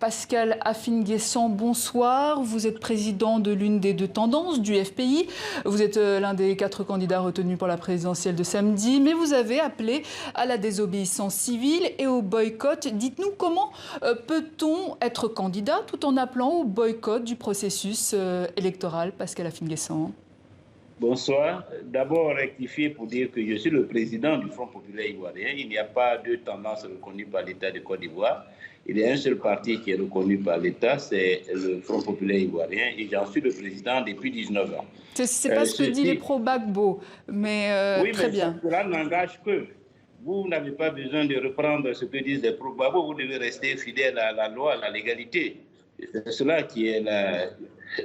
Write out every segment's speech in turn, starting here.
Pascal Afin-Guessant, bonsoir. Vous êtes président de l'une des deux tendances du FPI. Vous êtes l'un des 4 candidats retenus pour la présidentielle de samedi, mais vous avez appelé à la désobéissance civile et au boycott. Dites-nous comment peut-on être candidat tout en appelant au boycott du processus électoral, Pascal Afin-Guessant? Bonsoir. D'abord, rectifier pour dire que je suis le président du Front populaire ivoirien. Il n'y a pas deux tendances reconnues par l'État de Côte d'Ivoire. Il y a un seul parti qui est reconnu par l'État, c'est le Front populaire ivoirien, et j'en suis le président depuis 19 ans. C'est pas ce que dit les pro-Gbagbo, mais oui, très bien. Cela n'engage que vous n'avez pas besoin de reprendre ce que disent les pro-Gbagbo, vous devez rester fidèle à la loi, à la légalité. C'est cela qui est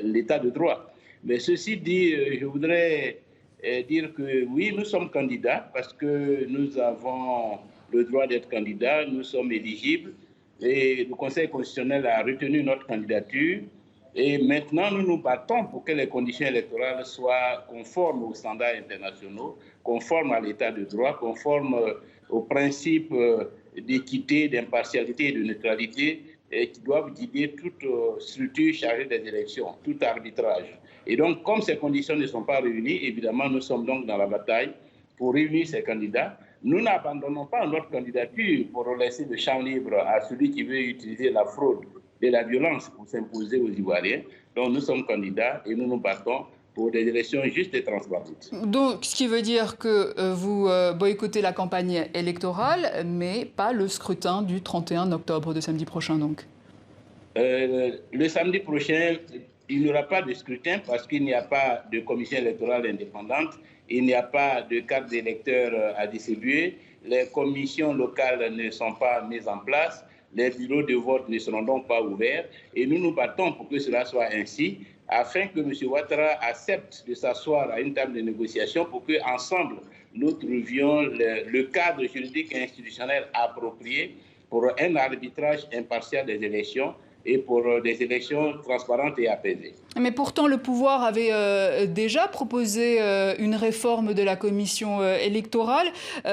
l'état de droit. Mais ceci dit, je voudrais dire que oui, nous sommes candidats parce que nous avons le droit d'être candidats, nous sommes éligibles et le Conseil constitutionnel a retenu notre candidature. Et maintenant, nous nous battons pour que les conditions électorales soient conformes aux standards internationaux, conformes à l'état de droit, conformes aux principes d'équité, d'impartialité et de neutralité qui doivent guider toute structure chargée des élections, tout arbitrage. Et donc, comme ces conditions ne sont pas réunies, évidemment, nous sommes donc dans la bataille pour réunir ces candidats. Nous n'abandonnons pas notre candidature pour laisser le champ libre à celui qui veut utiliser la fraude et la violence pour s'imposer aux Ivoiriens. Donc, nous sommes candidats et nous nous battons pour des élections justes et transparentes. Donc, ce qui veut dire que vous boycottez la campagne électorale, mais pas le scrutin du 31 octobre de samedi prochain, donc. Le samedi prochain, il n'y aura pas de scrutin parce qu'il n'y a pas de commission électorale indépendante, il n'y a pas de carte d'électeur à distribuer, les commissions locales ne sont pas mises en place, les bureaux de vote ne seront donc pas ouverts et nous nous battons pour que cela soit ainsi afin que M. Ouattara accepte de s'asseoir à une table de négociation pour qu'ensemble nous trouvions le cadre juridique et institutionnel approprié pour un arbitrage impartial des élections et pour des élections transparentes et apaisées. Mais pourtant, le pouvoir avait déjà proposé une réforme de la commission électorale.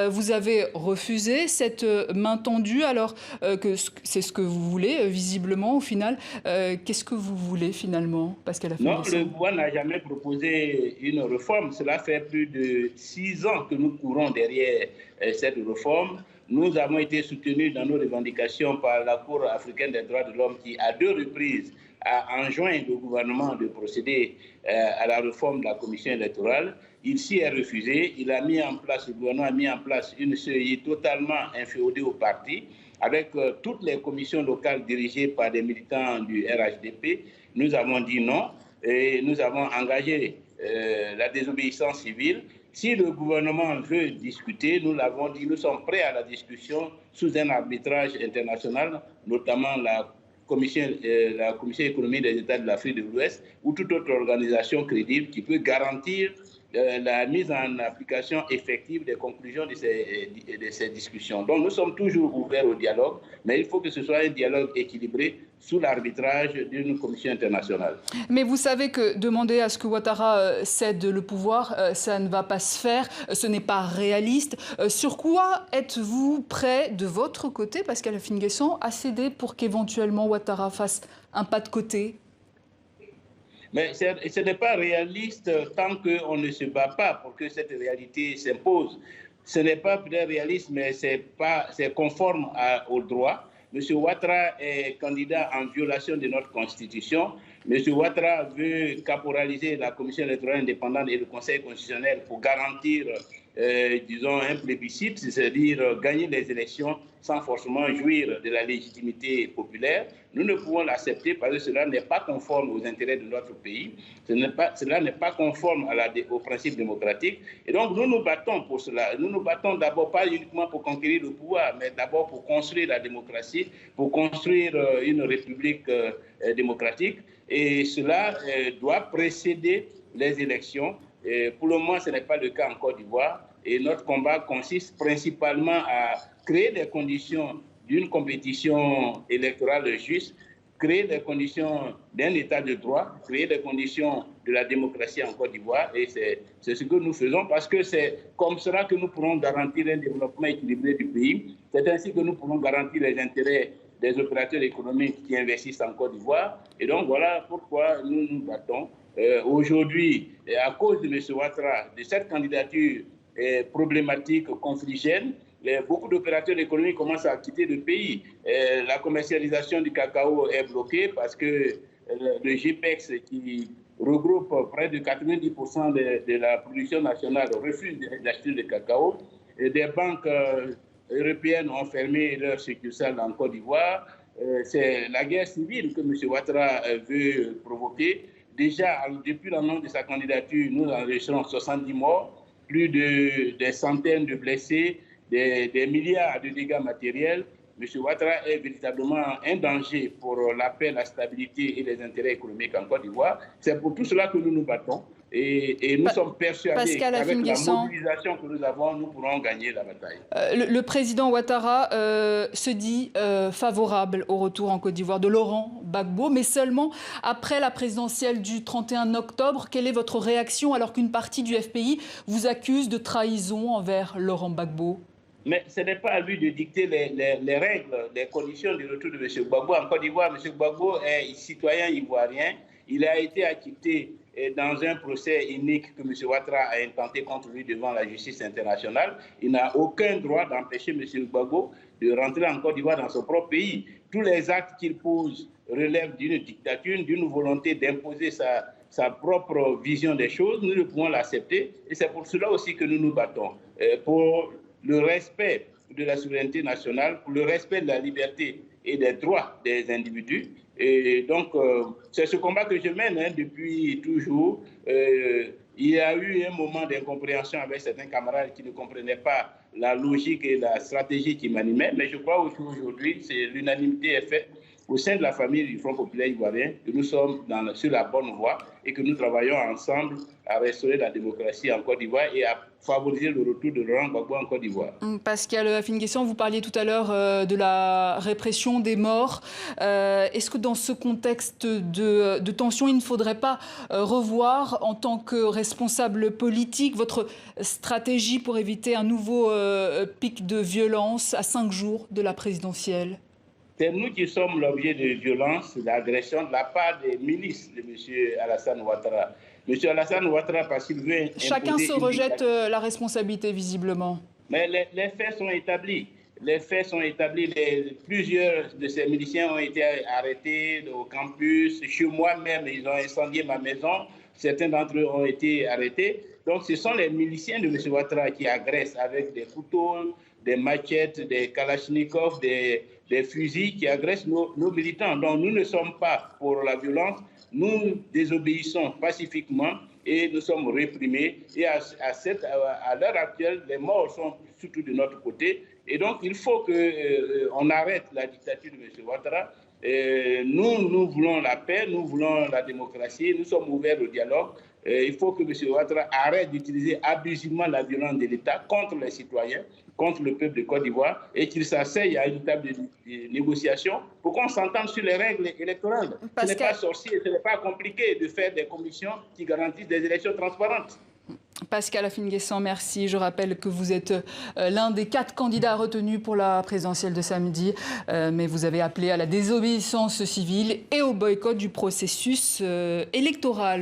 Vous avez refusé cette main tendue, alors que c'est ce que vous voulez, visiblement, au final. Qu'est-ce que vous voulez, finalement, Pascal Afin-Guessant? Non, le pouvoir n'a jamais proposé une réforme. Cela fait plus de 6 ans que nous courons derrière cette réforme. Nous avons été soutenus dans nos revendications par la Cour africaine des droits de l'homme qui, à 2 reprises, a enjoint le gouvernement de procéder à la réforme de la commission électorale. Il s'y est refusé. Le gouvernement a mis en place une CEI totalement inféodée au parti, avec toutes les commissions locales dirigées par des militants du RHDP. Nous avons dit non et nous avons engagé la désobéissance civile. Si le gouvernement veut discuter, nous l'avons dit, nous sommes prêts à la discussion sous un arbitrage international, notamment la Commission économique des États de l'Afrique de l'Ouest ou toute autre organisation crédible qui peut garantir la mise en application effective des conclusions de ces discussions. Donc nous sommes toujours ouverts au dialogue, mais il faut que ce soit un dialogue équilibré sous l'arbitrage d'une commission internationale. Mais vous savez que demander à ce que Ouattara cède le pouvoir, ça ne va pas se faire, ce n'est pas réaliste. Sur quoi êtes-vous prêt de votre côté, Pascal Afin-Guessant, à céder pour qu'éventuellement Ouattara fasse un pas de côté? Mais ce n'est pas réaliste tant qu'on ne se bat pas pour que cette réalité s'impose. Ce n'est pas peut-être réaliste, mais c'est conforme au droit. M. Ouattara est candidat en violation de notre Constitution. M. Ouattara veut caporaliser la Commission électorale indépendante et le Conseil constitutionnel pour garantir, disons, un plébiscite, c'est-à-dire gagner les élections sans forcément jouir de la légitimité populaire. Nous ne pouvons l'accepter parce que cela n'est pas conforme aux intérêts de notre pays. Cela n'est pas conforme aux principes démocratiques. Et donc, nous nous battons pour cela. Nous nous battons d'abord pas uniquement pour conquérir le pouvoir, mais d'abord pour construire la démocratie, pour construire une république démocratique. Et cela doit précéder les élections. Et pour le moment, ce n'est pas le cas en Côte d'Ivoire. Et notre combat consiste principalement à créer des conditions d'une compétition électorale juste, créer les conditions d'un état de droit, créer les conditions de la démocratie en Côte d'Ivoire. Et c'est ce que nous faisons parce que c'est comme cela que nous pourrons garantir un développement équilibré du pays. C'est ainsi que nous pourrons garantir les intérêts des opérateurs économiques qui investissent en Côte d'Ivoire. Et donc, voilà pourquoi nous nous battons. Aujourd'hui, à cause de M. Ouattara, de cette candidature problématique, confligène, beaucoup d'opérateurs économiques commencent à quitter le pays. La commercialisation du cacao est bloquée parce que le GPEX, qui regroupe près de 90% de la production nationale, refuse d'acheter du cacao. Et des banques européennes ont fermé leurs succursales en Côte d'Ivoire. C'est la guerre civile que M. Ouattara veut provoquer. Déjà, depuis l'annonce de sa candidature, nous enregistrons 70 morts, plus de des centaines de blessés, des milliards de dégâts matériels. M. Ouattara est véritablement un danger pour la paix, la stabilité et les intérêts économiques en Côte d'Ivoire. C'est pour tout cela que nous nous battons et nous sommes persuadés qu'avec la mobilisation que nous avons, nous pourrons gagner la bataille. Le président Ouattara se dit favorable au retour en Côte d'Ivoire de Laurent Gbagbo, mais seulement après la présidentielle du 31 octobre. Quelle est votre réaction alors qu'une partie du FPI vous accuse de trahison envers Laurent Gbagbo? Mais ce n'est pas à lui de dicter les règles, les conditions du retour de M. Gbagbo. En Côte d'Ivoire, M. Gbagbo est citoyen ivoirien. Il a été acquitté dans un procès unique que M. Ouattara a intenté contre lui devant la justice internationale. Il n'a aucun droit d'empêcher M. Gbagbo de rentrer en Côte d'Ivoire dans son propre pays. Tous les actes qu'il pose relèvent d'une dictature, d'une volonté d'imposer sa propre vision des choses. Nous ne pouvons l'accepter et c'est pour cela aussi que nous nous battons. Pour le respect de la souveraineté nationale, pour le respect de la liberté et des droits des individus. Et donc, c'est ce combat que je mène depuis toujours. Il y a eu un moment d'incompréhension avec certains camarades qui ne comprenaient pas la logique et la stratégie qui m'animaient, mais je crois qu'aujourd'hui, l'unanimité est faite au sein de la famille du Front populaire ivoirien, que nous sommes sur la bonne voie et que nous travaillons ensemble à restaurer la démocratie en Côte d'Ivoire et à favoriser le retour de Laurent Gbagbo en Côte d'Ivoire. Pascal Afine-Guessan, vous parliez tout à l'heure de la répression des morts. Est-ce que dans ce contexte de tension, il ne faudrait pas revoir, en tant que responsable politique, votre stratégie pour éviter un nouveau pic de violence à 5 jours de la présidentielle? C'est nous qui sommes l'objet de violences, d'agressions de la part des milices de M. Alassane Ouattara. M. Alassane Ouattara, parce qu'il veut... Chacun se rejette la responsabilité, visiblement. Mais les faits sont établis. Les faits sont établis. Plusieurs de ces miliciens ont été arrêtés au campus. Chez moi même, ils ont incendié ma maison. Certains d'entre eux ont été arrêtés. Donc, ce sont les miliciens de M. Ouattara qui agressent avec des couteaux, des machettes, des kalachnikovs, des fusils, qui agressent nos militants. Donc nous ne sommes pas pour la violence, nous désobéissons pacifiquement et nous sommes réprimés. Et à l'heure actuelle, les morts sont surtout de notre côté. Et donc il faut qu'on arrête la dictature de M. Ouattara. Nous voulons la paix, nous voulons la démocratie, nous sommes ouverts au dialogue. Il faut que M. Ouattara arrête d'utiliser abusivement la violence de l'État contre les citoyens, contre le peuple de Côte d'Ivoire, et qu'il s'asseye à une table de négociation pour qu'on s'entende sur les règles électorales. Ce n'est pas sorcier, ce n'est pas compliqué de faire des commissions qui garantissent des élections transparentes. Pascal Afine-Guessan, merci. Je rappelle que vous êtes l'un des 4 candidats retenus pour la présidentielle de samedi, mais vous avez appelé à la désobéissance civile et au boycott du processus électoral.